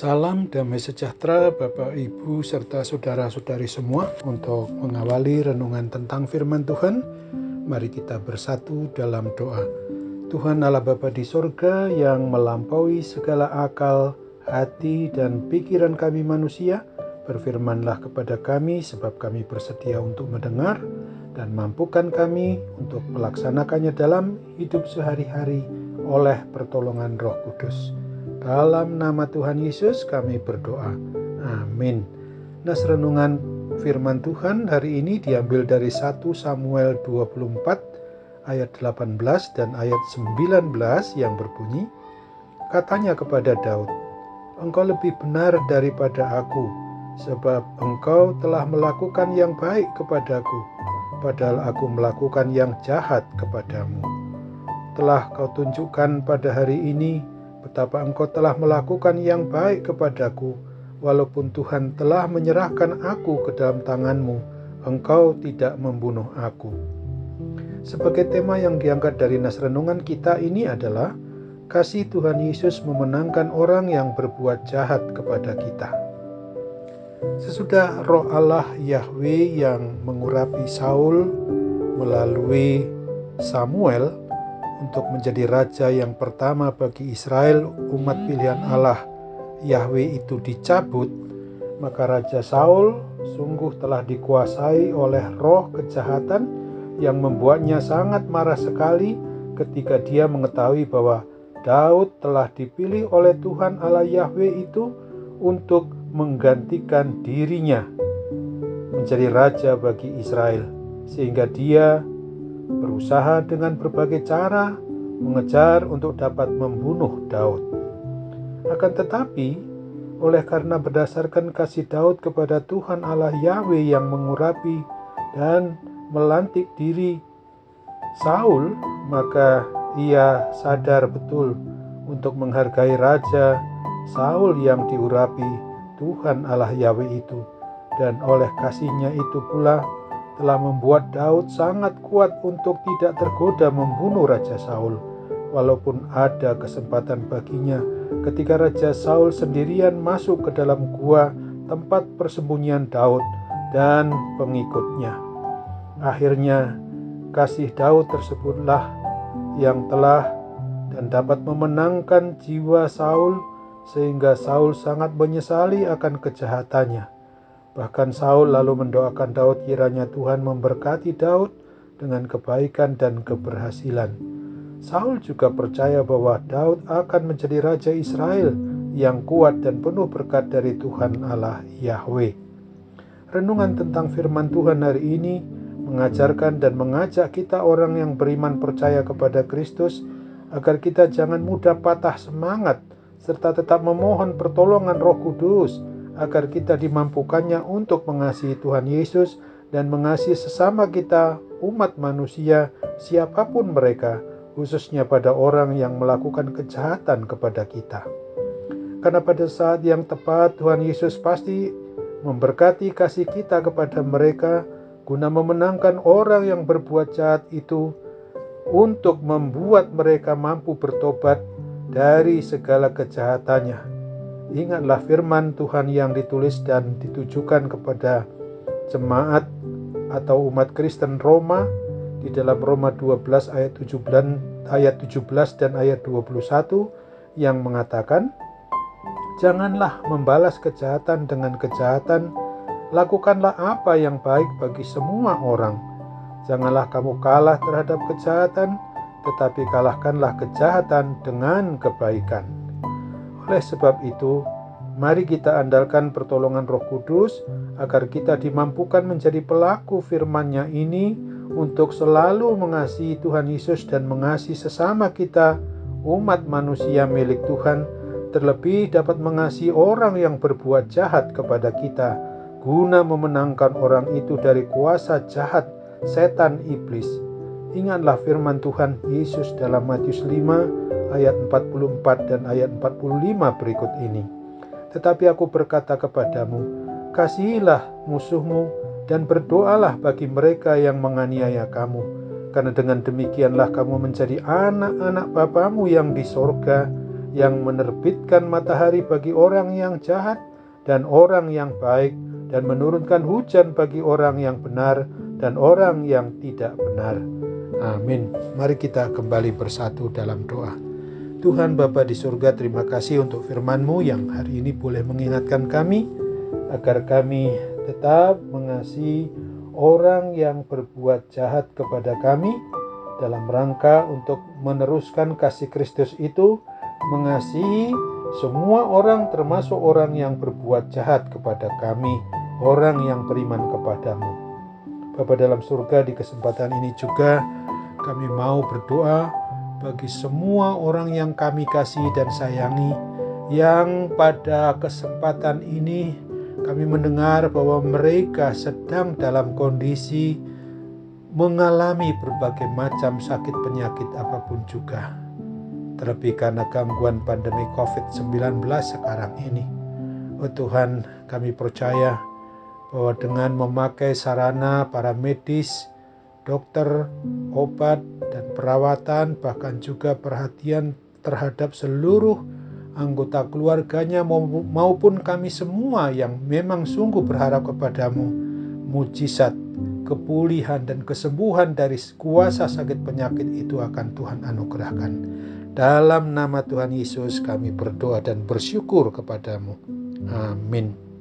Salam damai sejahtera Bapak, Ibu, serta saudara-saudari semua. Untuk mengawali renungan tentang firman Tuhan, mari kita bersatu dalam doa. Tuhan Allah Bapa di sorga yang melampaui segala akal, hati, dan pikiran kami manusia, berfirmanlah kepada kami sebab kami bersedia untuk mendengar, dan mampukan kami untuk melaksanakannya dalam hidup sehari-hari oleh pertolongan Roh Kudus. Dalam nama Tuhan Yesus kami berdoa. Amin. Nas renungan firman Tuhan hari ini diambil dari 1 Samuel 24 ayat 18 dan ayat 19 yang berbunyi, katanya kepada Daud, "Engkau lebih benar daripada aku, sebab engkau telah melakukan yang baik kepadaku, padahal aku melakukan yang jahat kepadamu. Telah kau tunjukkan pada hari ini betapa engkau telah melakukan yang baik kepadaku, walaupun Tuhan telah menyerahkan aku ke dalam tanganmu, engkau tidak membunuh aku." Sebagai tema yang diangkat dari nas renungan kita ini adalah kasih Tuhan Yesus memenangkan orang yang berbuat jahat kepada kita. Sesudah Roh Allah Yahweh yang mengurapi Saul melalui Samuel untuk menjadi raja yang pertama bagi Israel, umat pilihan Allah Yahweh itu dicabut, maka Raja Saul sungguh telah dikuasai oleh roh kejahatan yang membuatnya sangat marah sekali ketika dia mengetahui bahwa Daud telah dipilih oleh Tuhan Allah Yahweh itu untuk menggantikan dirinya menjadi raja bagi Israel, sehingga dia berusaha dengan berbagai cara mengejar untuk dapat membunuh Daud. Akan tetapi, oleh karena berdasarkan kasih Daud kepada Tuhan Allah Yahweh yang mengurapi dan melantik diri Saul, maka ia sadar betul untuk menghargai Raja Saul yang diurapi Tuhan Allah Yahweh itu, dan oleh kasihnya itu pula telah membuat Daud sangat kuat untuk tidak tergoda membunuh Raja Saul, walaupun ada kesempatan baginya ketika Raja Saul sendirian masuk ke dalam gua tempat persembunyian Daud dan pengikutnya. Akhirnya kasih Daud tersebutlah yang telah dan dapat memenangkan jiwa Saul, sehingga Saul sangat menyesali akan kejahatannya. Bahkan Saul lalu mendoakan Daud kiranya Tuhan memberkati Daud dengan kebaikan dan keberhasilan. Saul juga percaya bahwa Daud akan menjadi raja Israel yang kuat dan penuh berkat dari Tuhan Allah Yahweh. Renungan tentang firman Tuhan hari ini mengajarkan dan mengajak kita orang yang beriman percaya kepada Kristus agar kita jangan mudah patah semangat serta tetap memohon pertolongan Roh Kudus agar kita dimampukannya untuk mengasihi Tuhan Yesus dan mengasihi sesama kita, umat manusia, siapapun mereka, khususnya pada orang yang melakukan kejahatan kepada kita. Karena pada saat yang tepat Tuhan Yesus pasti memberkati kasih kita kepada mereka guna memenangkan orang yang berbuat jahat itu, untuk membuat mereka mampu bertobat dari segala kejahatannya. Ingatlah firman Tuhan yang ditulis dan ditujukan kepada jemaat atau umat Kristen Roma di dalam Roma 12 ayat 17 dan ayat 21 yang mengatakan, "Janganlah membalas kejahatan dengan kejahatan, lakukanlah apa yang baik bagi semua orang. Janganlah kamu kalah terhadap kejahatan, tetapi kalahkanlah kejahatan dengan kebaikan." Oleh sebab itu, mari kita andalkan pertolongan Roh Kudus agar kita dimampukan menjadi pelaku firman-Nya ini untuk selalu mengasihi Tuhan Yesus dan mengasihi sesama kita, umat manusia milik Tuhan, terlebih dapat mengasihi orang yang berbuat jahat kepada kita, guna memenangkan orang itu dari kuasa jahat setan iblis. Ingatlah firman Tuhan Yesus dalam Matius 5 ayat 44 dan ayat 45 berikut ini. "Tetapi aku berkata kepadamu, kasihilah musuhmu dan berdoalah bagi mereka yang menganiaya kamu, karena dengan demikianlah kamu menjadi anak-anak Bapamu yang di sorga, yang menerbitkan matahari bagi orang yang jahat dan orang yang baik, dan menurunkan hujan bagi orang yang benar dan orang yang tidak benar. Amin. Mari kita kembali bersatu dalam doa. Tuhan Bapa di surga, terima kasih untuk firman-Mu yang hari ini boleh mengingatkan kami agar kami tetap mengasihi orang yang berbuat jahat kepada kami, dalam rangka untuk meneruskan kasih Kristus itu, mengasihi semua orang termasuk orang yang berbuat jahat kepada kami, orang yang beriman kepadamu. Bapa dalam surga, di kesempatan ini juga kami mau berdoa bagi semua orang yang kami kasih dan sayangi, yang pada kesempatan ini kami mendengar bahwa mereka sedang dalam kondisi mengalami berbagai macam sakit penyakit apapun juga. Terlebih karena gangguan pandemi COVID-19 sekarang ini. Oh Tuhan, kami percaya bahwa dengan memakai sarana para medis, dokter, obat, dan perawatan, bahkan juga perhatian terhadap seluruh anggota keluarganya maupun kami semua yang memang sungguh berharap kepadamu, mujizat, kepulihan, dan kesembuhan dari kuasa sakit penyakit itu akan Tuhan anugerahkan. Dalam nama Tuhan Yesus kami berdoa dan bersyukur kepadamu. Amin.